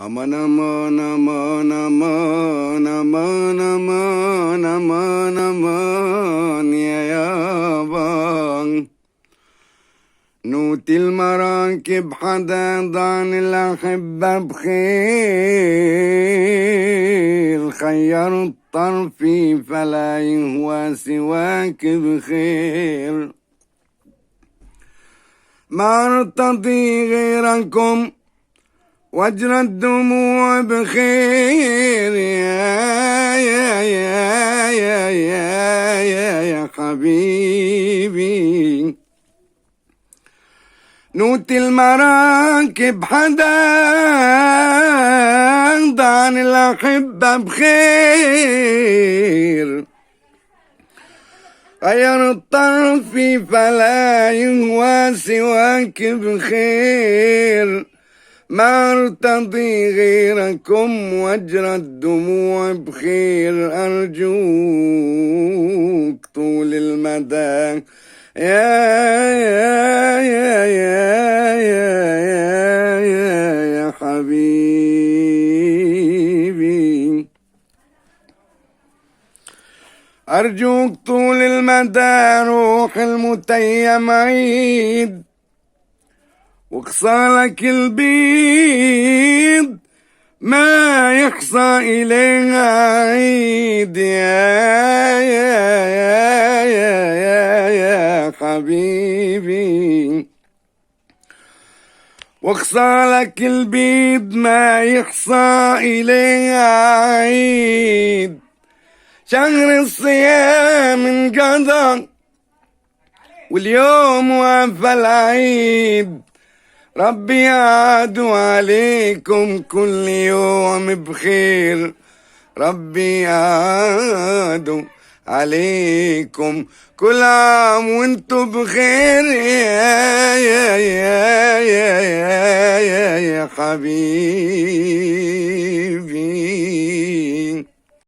Aman aman aman aman aman aman aman aman يا يابان نوتي المراكب حدادان الأحبة بخير خير الطرف فلا يهوى سواك بخير ما ارتضي غيركم وجر الدموع بخير يا حبيبي نوتي المراكب حدادان الأحبة بخير غير الطرف فلا يهوى سواك بخير ما ارتضي غيركم وجر الدموع بخير أرجوك طول المدى يا حبيبي أرجوك طول المدى روح المتيم عيد وخصالك البيض ما يحصى إليها عيد يا حبيبي وخصالك البيض ما يحصى إليها عيد شهر الصيام انقضى واليوم وافى العيد ربي يعاد عليكم كل يوم بخير ربي يعاد عليكم كل عام وانتم بخير يا حبيبي